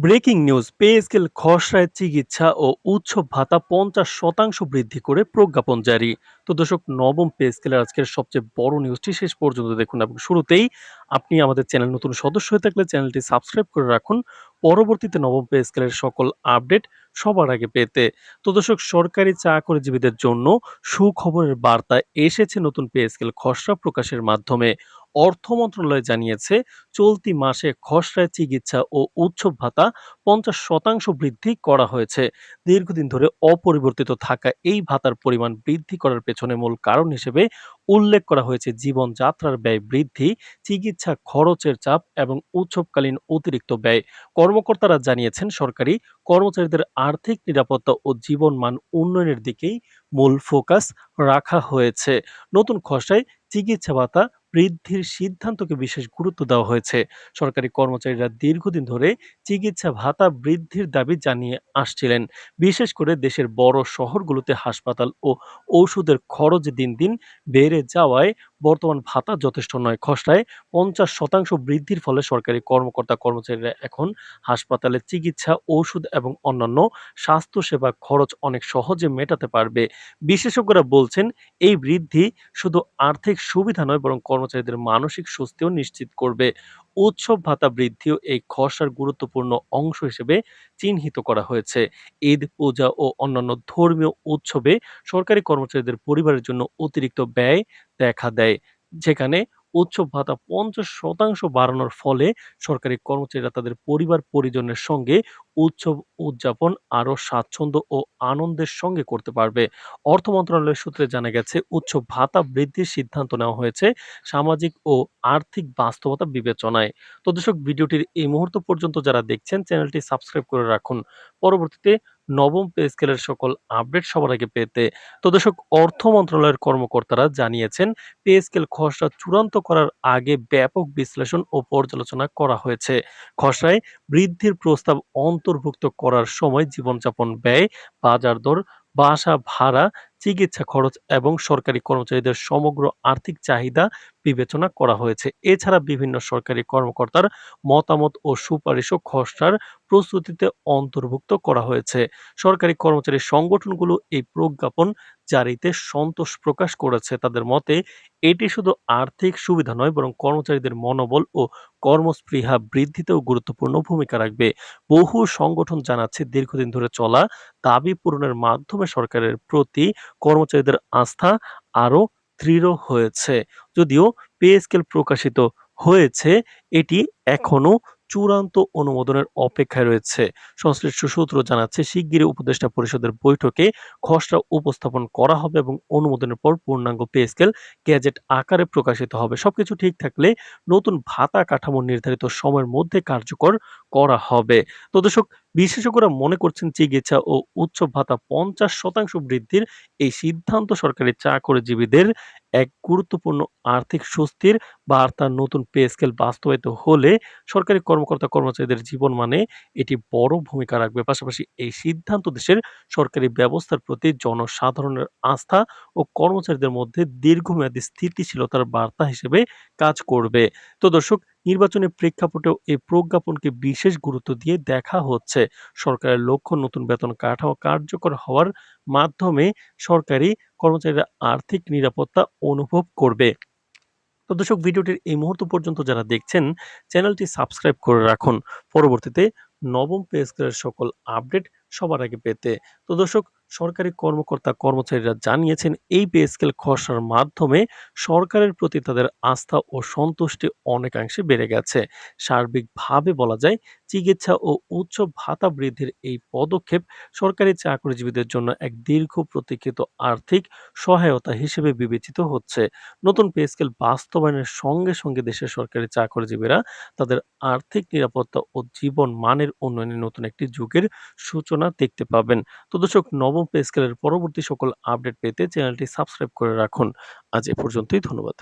Breaking news, pay scale খসড়ায় চিকিৎসা ও উৎসব ভাতা ৫০% বৃদ্ধি করে প্রজ্ঞাপন জারি। তো দর্শক, নবম পে স্কেলের আজকের সবচেয়ে বড় নিউজটি শেষ পর্যন্ত দেখুন এবং শুরুতেই আপনি আমাদের চ্যানেল নতুন সদস্য হয়ে থাকলে চ্যানেলটি সাবস্ক্রাইব করে রাখুন পরবর্তীতে নবম পে স্কেলের সকল আপডেট সবার আগে পেতে। তো দর্শক, সরকারি চাকরিজীবীদের জন্য সুখবরের বার্তা এসেছে নতুন পে স্কেল খসড়া প্রকাশের মাধ্যমে। অর্থ মন্ত্রণালয় জানিয়েছে, চলতি মাসে খসড়ায় চিকিৎসা ও উৎসব ভাতা ৫০% বৃদ্ধি করা হয়েছে। দীর্ঘদিন ধরে অপরিবর্তিত থাকা এই ভাতার পরিমাণ বৃদ্ধি করার পেছনে মূল কারণ হিসেবে উল্লেখ করা হয়েছে জীবনযাত্রার ব্যয় বৃদ্ধি, চিকিৎসা খরচের চাপ এবং উৎসবকালীন অতিরিক্ত ব্যয়। কর্মকর্তারা জানিয়েছেন, সরকারি কর্মচারীদের আর্থিক নিরাপত্তা ও জীবনমান উন্নয়নের দিকেই মূল ফোকাস রাখা হয়েছে। নতুন খসড়ায় চিকিৎসা ভাতা বৃদ্ধির সিদ্ধান্তকে বিশেষ গুরুত্ব দেওয়া হয়েছে। সরকারি কর্মচারীরা দীর্ঘদিন ধরে চিকিৎসা ভাতা বৃদ্ধির দাবি জানিয়ে আসছিলেন। বিশেষ করে দেশের বড় শহরগুলোতে হাসপাতাল ও ওষুধের খরচ দিন দিন বেড়ে যাওয়ায় বর্তমান ভাতা যথেষ্ট নয়। খসড়ায় ৫০% বৃদ্ধির ফলে সরকারি কর্মচারীরা এখন হাসপাতালে চিকিৎসা, ওষুধ এবং অন্যান্য স্বাস্থ্যসেবা খরচ অনেক সহজে মেটাতে পারবে। বিশেষজ্ঞরা বলছেন, এই বৃদ্ধি শুধু আর্থিক সুবিধা নয়, বরং কর্মচারীদের মানসিক স্বস্তিও নিশ্চিত করবে। উৎসব ভাতা বৃদ্ধিও এই খসড়ার গুরুত্বপূর্ণ অংশ হিসেবে চিহ্নিত করা হয়েছে। ঈদ, পূজা ও অন্যান্য ধর্মীয় উৎসবে সরকারি কর্মচারীদের পরিবারের জন্য অতিরিক্ত ব্যয় দেখা দেয়। যেখানে উৎসব ভাতা ৫০% বাড়ানোর ফলে সরকারি কর্মচারীরা তাদের পরিবার-পরিজনের সঙ্গে উৎসব উদযাপন আরও স্বাচ্ছন্দ্য ও আনন্দের সঙ্গে করতে পারবে। অর্থ মন্ত্রণালয়ের সূত্রে জানা গেছে, উৎসব ভাতা বৃদ্ধির সিদ্ধান্ত নেওয়া হয়েছে সামাজিক ও আর্থিক বাস্তবতা বিবেচনায়। তো দর্শক, ভিডিওটির এই মুহূর্ত পর্যন্ত যারা দেখছেন চ্যানেলটি সাবস্ক্রাইব করে রাখুন পরবর্তীতে নবম পে স্কেলের সকল আপডেট সবার আগে পেতে। তো দর্শক, অর্থ মন্ত্রণালয়ের কর্মকর্তারা জানিয়েছেন, পে স্কেল খসড়া চূড়ান্ত করার আগে ব্যাপক বিশ্লেষণ ও পর্যালোচনা করা হয়েছে। খসড়ায় বৃদ্ধির প্রস্তাব অন্তর্ভুক্ত করার সময় জীবনযাপন ব্যয়, বাজার দর, বাসা ভাড়া, চিকিৎসা খরচ এবং সরকারি কর্মচারীদের সমগ্র আর্থিক চাহিদা বিবেচনা করা হয়েছে। এছাড়া বিভিন্ন সরকারি কর্মকর্তার মতামত ও সুপারিশও খসড়ার প্রস্তুতিতে অন্তর্ভুক্ত করা হয়েছে। সরকারি কর্মচারী সংগঠনগুলো এই প্রজ্ঞাপন জারিতে সন্তোষ প্রকাশ করেছে। তাদের মতে, এটি শুধু আর্থিক সুবিধা নয়, বরং কর্মচারীদের মনোবল ও কর্মস্পৃহা বৃদ্ধিতেও গুরুত্বপূর্ণ ভূমিকা রাখবে। বহু সংগঠন জানাচ্ছে, দীর্ঘদিন ধরে চলা দাবি পূরণের মাধ্যমে সরকারের প্রতি কর্মচারীদের আস্থা আরও দৃঢ় হয়েছে। যদিও পে স্কেল প্রকাশিত হয়েছে, এটি এখনো চূড়ান্ত অনুমোদনের অপেক্ষায় রয়েছে। সংশ্লিষ্ট সূত্র জানাচ্ছে, শিগগিরই উপদেষ্টা পরিষদের বৈঠকে খসড়া উপস্থাপন করা হবে এবং অনুমোদনের পর পূর্ণাঙ্গ পে স্কেল গেজেট আকারে প্রকাশিত হবে। সবকিছু ঠিক থাকলে নতুন ভাতা কাঠামো নির্ধারিত সময়ের মধ্যে কার্যকর করা হবে। তো দর্শক, বিশেষজ্ঞরা মনে করছেন, চিকিৎসা ও উৎসব ভাতা ৫০% বৃদ্ধির এই সিদ্ধান্ত সরকারি চাকরিজীবীদের এক গুরুত্বপূর্ণ আর্থিক স্বস্তির বার্তা। নতুন পে স্কেল বাস্তবায়িত হলে সরকারি কর্মচারীদের জীবনমানে এটি বড় ভূমিকা রাখবে। পাশাপাশি এই সিদ্ধান্ত দেশের সরকারি ব্যবস্থার প্রতি জনসাধারণের আস্থা ও কর্মচারীদের মধ্যে দীর্ঘমেয়াদী স্থিতিশীলতার বার্তা হিসেবে কাজ করবে। তো দর্শক, নির্বাচনের প্রেক্ষাপটেও এই প্রজ্ঞাপনকে বিশেষ গুরুত্ব দিয়ে দেখা হচ্ছে। সরকারের লক্ষ্য, নতুন বেতন কাঠামো কার্যকর হওয়ার মাধ্যমে সরকারি কর্মচারীরা আর্থিক নিরাপত্তা অনুভব করবে। তো দর্শক, ভিডিওটির এই মুহূর্ত পর্যন্ত যারা দেখছেন চ্যানেলটি সাবস্ক্রাইব করে রাখুন পরবর্তীতে নবম পে স্কেলের সকল আপডেট সবার আগে পেতে। তো দর্শক, সরকারি কর্মচারীরা জানিয়েছেন, এই পে স্কেল খসড়ার মাধ্যমে সরকারের প্রতি তাদের আস্থা ও সন্তুষ্টি অনেকাংশে বেড়ে গেছে। সার্বিকভাবে বলা যায়, চিকিৎসা ও উৎসব ভাতা বৃদ্ধির এই পদক্ষেপ সরকারি চাকরিজীবীদের জন্য এক দীর্ঘ প্রতীক্ষিত আর্থিক সহায়তা হিসেবে বিবেচিত হচ্ছে। নতুন পে স্কেল বাস্তবায়নের সঙ্গে সঙ্গে দেশের সরকারি চাকরিজীবীরা তাদের আর্থিক নিরাপত্তা ও জীবন মানের উন্নয়নে নতুন একটি যুগের সূচনা দেখতে পাবেন। তো দর্শক, নবম পে স্কেলের পরবর্তী সকল আপডেট পেতে চ্যানেলটি সাবস্ক্রাইব করে রাখুন। আজ এ পর্যন্তই, ধন্যবাদ।